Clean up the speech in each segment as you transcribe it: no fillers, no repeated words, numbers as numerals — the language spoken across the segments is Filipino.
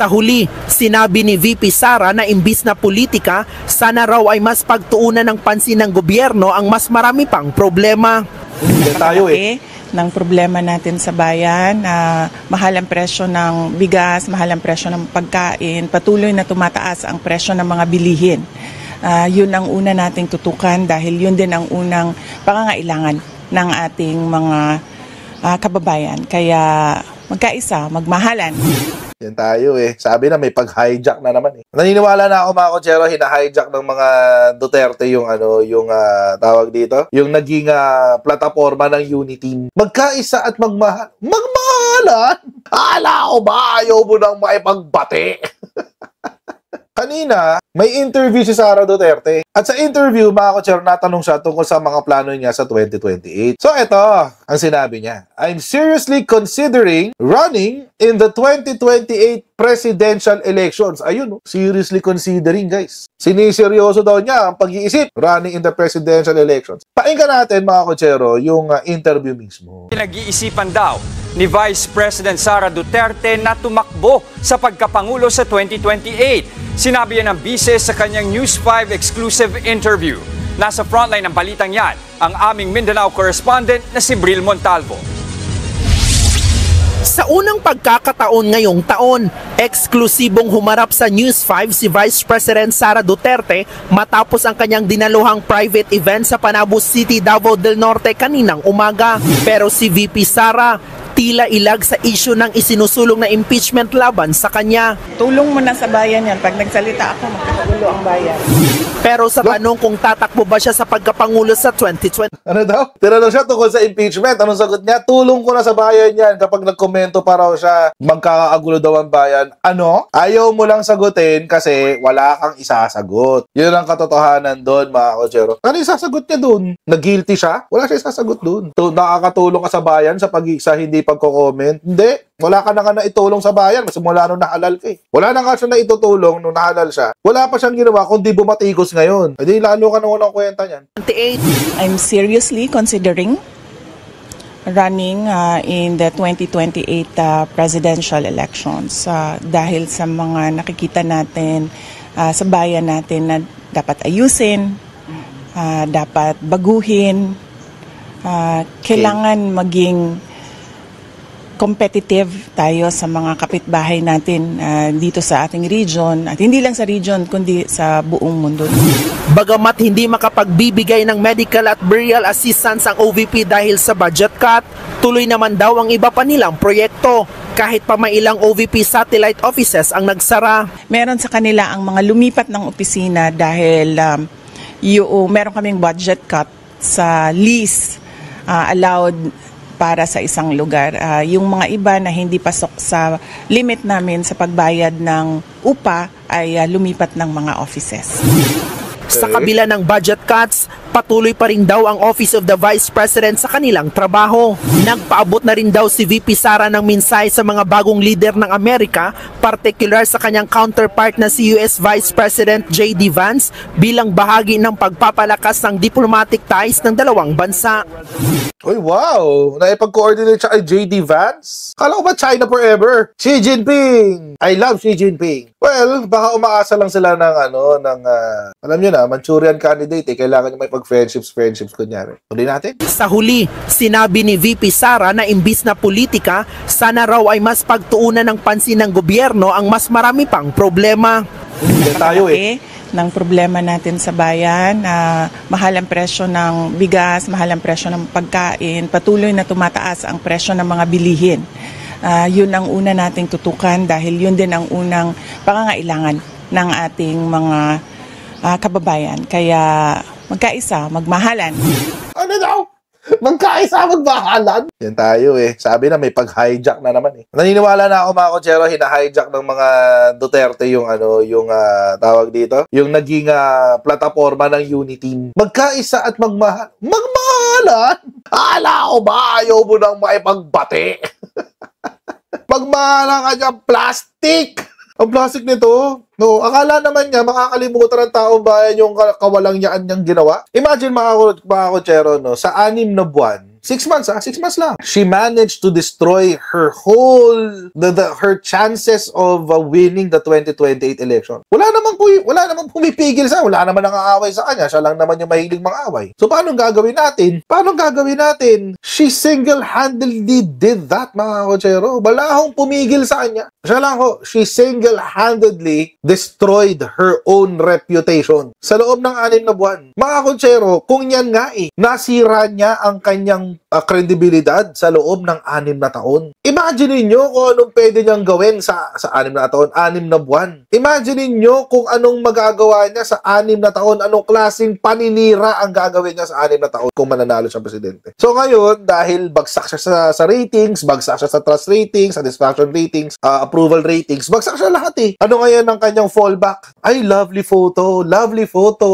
Sa huli, sinabi ni VP Sara na imbis na politika, sana raw ay mas pagtuunan ng pansin ng gobyerno ang mas marami pang problema. Ng problema natin sa bayan, mahal ang presyo ng bigas, mahal ang presyo ng pagkain, patuloy na tumataas ang presyo ng mga bilihin. Yun ang una nating tutukan dahil yun din ang unang pangangailangan ng ating mga kababayan. Kaya magkaisa, magmahalan. Yan tayo Sabi na may pag-hijack na naman Naniniwala na ako mga kotsero, hina-hijack ng mga Duterte yung tawag dito, yung naging plataforma ng Unity. Magkaisa at magmahalan? Hala ko ba ayaw mo nang maipagbati? Kanina, may interview si Sara Duterte. At sa interview, mga kotsero, natanong siya tungkol sa mga plano niya sa 2028. So ito, ang sinabi niya. I'm seriously considering running in the 2028 presidential elections. Ayun, seriously considering, guys. Siniseryoso daw niya ang pag-iisip running in the presidential elections. Pakinggan natin, mga kotsero, yung interview mismo. Pinag-iisipan daw ni Vice President Sara Duterte na tumakbo sa pagkapangulo sa 2028. Sinabi yan ng bise sa kanyang News 5 exclusive interview. Nasa frontline ng balitang yan ang aming Mindanao correspondent na si Bril Montalvo. Sa unang pagkakataon ngayong taon, eksklusibong humarap sa News 5 si Vice President Sara Duterte matapos ang kanyang dinaluhang private event sa Panabo City, Davao del Norte kaninang umaga. Pero si VP Sara, tila ilag sa isyu ng isinusulong na impeachment laban sa kanya. Tulong mo na sa bayan yan. Pag nagsalita ako, magkakagulo ang bayan. Pero sa tanong kung tatakbo ba siya sa pagkapangulo sa 2020. Ano daw? Tinanong siya tungkol sa impeachment. Anong sagot niya? Tulong ko na sa bayan yan. Kapag nagkomento pa raw siya, magkakagulo daw ang bayan. Ano? Ayaw mo lang sagutin kasi wala kang isasagot. Yun ang katotohanan doon, mga kotsero. Ano isasagot niya doon? Nag-guilty siya? Wala siya isasagot doon. Nakakatulong ka sa bayan sa hindi pagko-comment? Hindi. Wala ka na itulong sa bayan. Mas mula nung nahalal ka Wala na nga siya na itutulong nung nahalal siya. Wala pa siyang ginawa kundi bumatikos ngayon. Hindi lalo ka na walang kwenta niyan. I'm seriously considering running in the 2028 presidential elections dahil sa mga nakikita natin sa bayan natin na dapat ayusin, dapat baguhin, kailangan maging competitive tayo sa mga kapitbahay natin dito sa ating region at hindi lang sa region kundi sa buong mundo. Bagamat hindi makapagbibigay ng medical at burial assistance ang OVP dahil sa budget cut, tuloy naman daw ang iba pa nilang proyekto kahit pa may ilang OVP satellite offices ang nagsara. Meron sa kanila ang mga lumipat ng opisina dahil meron kaming budget cut sa lease allowed para sa isang lugar. Yung mga iba na hindi pasok sa limit namin sa pagbayad ng upa ay lumipat ng mga offices. Sa kabila ng budget cuts, patuloy pa rin daw ang Office of the Vice President sa kanilang trabaho. Nagpaabot na rin daw si VP Sara ng mensahe sa mga bagong leader ng Amerika, particular sa kanyang counterpart na si US Vice President J.D. Vance bilang bahagi ng pagpapalakas ng diplomatic ties ng dalawang bansa. Uy, wow! Naipag-coordinate siya kay J.D. Vance? Kala ko ba China forever? Xi Jinping! I love Xi Jinping. Well, baka umaasa lang sila ng alam nyo na, Manchurian candidate kailangan nyo may pag-friendships kunyari. Huli natin. Sa huli, sinabi ni VP Sara na imbis na politika, sana raw ay mas pagtuunan ng pansin ng gobyerno ang mas marami pang problema. Yan tayo ng problema natin sa bayan, mahal ang presyo ng bigas, mahal ang presyo ng pagkain, patuloy na tumataas ang presyo ng mga bilihin. Yun ang una nating tutukan dahil yun din ang unang pangangailangan ng ating mga kababayan. Kaya magkaisa, magmahalan. Ano daw? Magkaisa, magmahalan? Yan tayo Sabi na may pag-hijack na naman Naniniwala na ako mga kotsero, hina-hijack ng mga Duterte yung tawag dito, yung naging plataforma ng Unity. Magkaisa at magmahalan? Hala ko ba ayaw mo nang maipagbati? Magmahalan ka dyan, plastic! Ang plastic nito, no, akala naman niya makakalimutan ng taong bayan yung kawalangyaan niyang ginawa. Imagine mga kotsero, no, sa 6 na buwan, 6 months 6 months lang. She managed to destroy her whole, her chances of winning the 2028 election. Wala namang pumipigil sa, wala naman nang-aaway sa kanya. Siya lang naman yung mahilig mang-away. So, paano gagawin natin? She single-handedly did that, mga kotsero. Wala akong pumigil sa kanya. Siya lang ho, she single-handedly destroyed her own reputation sa loob ng 6 na buwan. Mga kotsero, kung yan nga nasira niya ang kanyang kredibilidad sa loob ng 6 na taon. Imagine niyo kung anong pwede niyang gawin sa 6 na taon, 6 na buwan. Imagine niyo kung anong magagawa niya sa 6 na taon, anong klaseng paninira ang gagawin niya sa 6 na taon kung mananalo siya presidente. So ngayon, dahil bagsak siya sa ratings, bagsak siya sa trust ratings, satisfaction ratings, approval ratings, bagsak siya lahat Ano ngayon ang kanyang fallback? Ay, lovely photo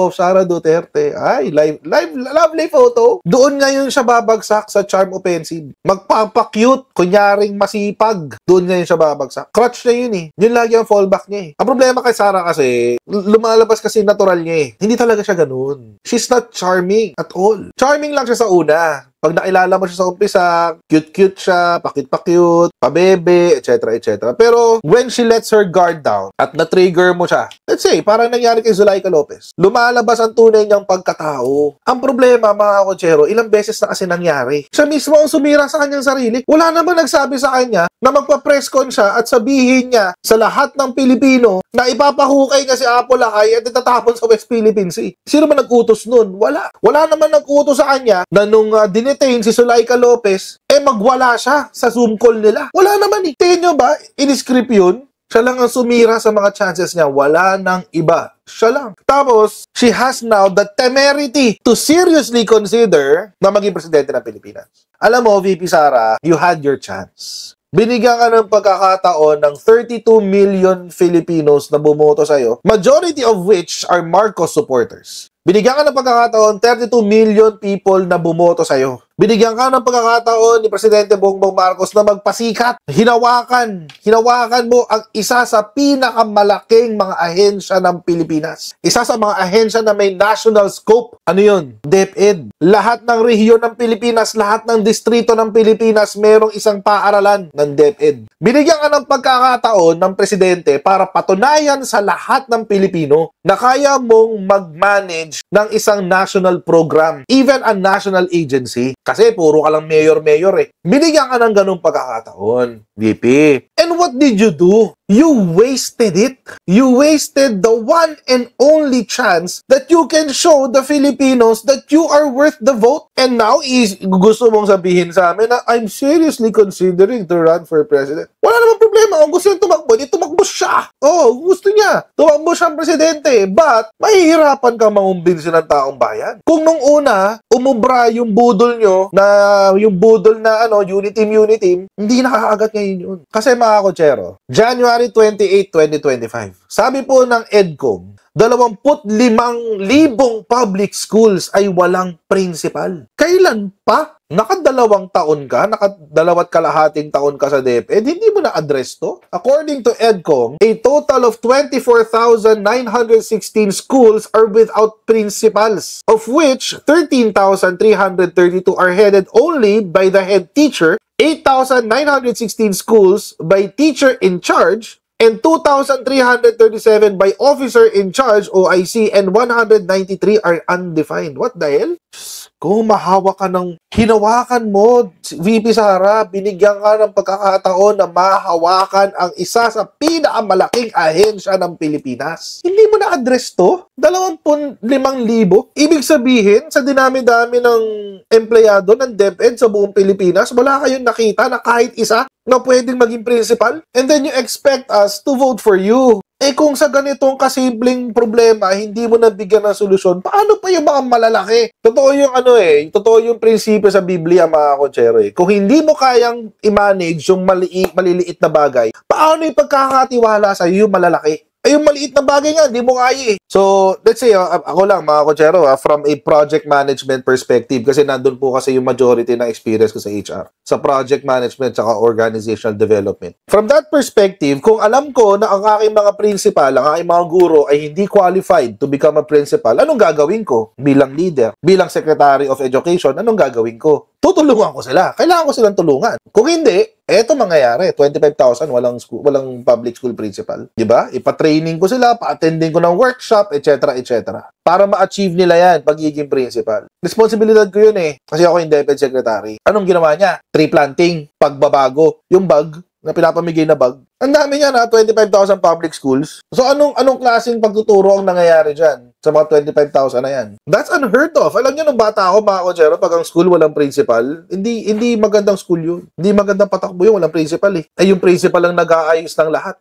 of Sara Duterte. Ay, lovely photo. Doon ngayon siya babagsak sa charm offensive. Magpapakute, kunyaring masipag. Doon ngayon siya babagsak. Crutch na yun Yun lagi ang fallback niya Ang problema kay Sara kasi, lumalabas kasi natural niya Hindi talaga siya ganun. She's not charming at all. Charming lang siya sa una. Pag nakilala mo siya sa umpisa, cute-cute siya, pakit-pakute, pabebe, etc. Pero when she lets her guard down at na-trigger mo siya, let's say, parang nangyari kay Zulaika Lopez, lumalabas ang tunay niyang pagkatao. Ang problema, mga kotsero, ilang beses na kasi nangyari. Siya mismo ang sumira sa kanyang sarili. Wala naman nagsabi sa kanya na magpa-press con siya at sabihin niya sa lahat ng Pilipino na ipapahukay niya si Apo Lakay at itatapon sa West Philippine Sea. Sino man nag-utos nun? Wala. Wala naman nag-utos sa kanya na nung dinetain si Zulaika Lopez, magwala siya sa Zoom call nila. Wala naman Tingin nyo ba, in-script yun? Siya lang ang sumira sa mga chances niya. Wala nang iba. Siya lang. Tapos, she has now the temerity to seriously consider na maging presidente ng Pilipinas. Alam mo, VP Sara, you had your chance. Binigyan ka ng pagkakataon ng 32 million Filipinos na bumoto sa'yo, majority of which are Marcos supporters. Binigyan ka ng pagkakataon, 32 million people na bumoto sa'yo. Binigyan ka ng pagkakataon ni Presidente Bongbong Marcos na magpasikat. Hinawakan mo ang isa sa pinakamalaking mga ahensya ng Pilipinas. Isa sa mga ahensya na may national scope. Ano yun? DepEd. Lahat ng rehiyon ng Pilipinas, lahat ng distrito ng Pilipinas, merong isang paaralan ng DepEd. Binigyan ka ng pagkakataon ng Presidente para patunayan sa lahat ng Pilipino na kaya mong mag-manage ng isang national program, even a national agency. Kasi puro ka lang mayor-mayor Binigyan ka ng ganung pagkakataon, VP. And what did you do? You wasted it. You wasted the one and only chance that you can show the Filipinos that you are worth the vote. And now, gusto mong sabihin sa amin na I'm seriously considering to run for president. Wala namang problema. Kung gusto niya tumakbo, tumakbo siya. Gusto niya. Tumakbo siyang presidente. But, mahihirapan ka mangumbinsin ng taong bayan. Kung nung una, umubra yung budol nyo na unity team, hindi nakakagat ngayon yun. Kasi mga kotsero, January 28, 2025, sabi po ng EDCOM, 25,000 public schools ay walang principal. Kailan pa? Nakadalawang taon ka, nakadalawat kalahating taon ka sa DepEd, hindi mo na-address to? According to EDCOM, a total of 24,916 schools are without principals, of which 13,332 are headed only by the head teacher, 8,916 schools by teacher in charge, and 2,337 by officer in charge, OIC, and 193 are undefined. What the hell? Kung hinawakan mo, VP Sara, binigyan ka ng pagkakataon na mahawakan ang isa sa pinakamalaking ahensya ng Pilipinas. Hindi mo na-address to? 25,000. Ibig sabihin, sa dinami-dami ng empleyado ng DepEd sa buong Pilipinas, wala kayong nakita na kahit isa na pwedeng maging principal? And then you expect us to vote for you. Kung sa ganitong kasimpleng problema, hindi mo nabigyan ng solusyon, paano pa yung mga malalaki? Totoo yung totoo yung prinsipyo sa Biblia, mga kotsero Kung hindi mo kayang i-manage yung maliliit na bagay, paano yung pagkakatiwala sa yung malalaki? Yung maliit na bagay nga, hindi mo kaya So, let's say, ako lang, mga kotsero, from a project management perspective, kasi nandun po kasi yung majority ng experience ko sa HR, sa project management saka organizational development. From that perspective, kung alam ko na ang aking mga principal, ang aking mga guro ay hindi qualified to become a principal, anong gagawin ko? Bilang leader, bilang secretary of education, anong gagawin ko? tutulungan ko sila. Kailangan ko silang tulungan. Kung hindi, eto mangyayari. 25,000, walang public school principal. Diba? Ipa-training ko sila, pa-attending ko ng workshop, etc. etc. Para ma-achieve nila yan, pagiging principal. Responsibilidad ko yun eh. Kasi ako yung DepEd Secretary. Anong ginawa niya? Tree planting, pagbabago. Yung bag, na pinapamigay na bag. Ang dami niya na, 25,000 public schools. So anong klaseng pagtuturo ang nangyayari dyan sa mga 25,000 na yan? That's unheard of. Alam niyo, nung bata ako, mga kotsero, pag ang school walang principal, hindi magandang school yun. Hindi magandang patakbo yun, walang principal eh. Ay yung principal lang nag-aayos ng lahat.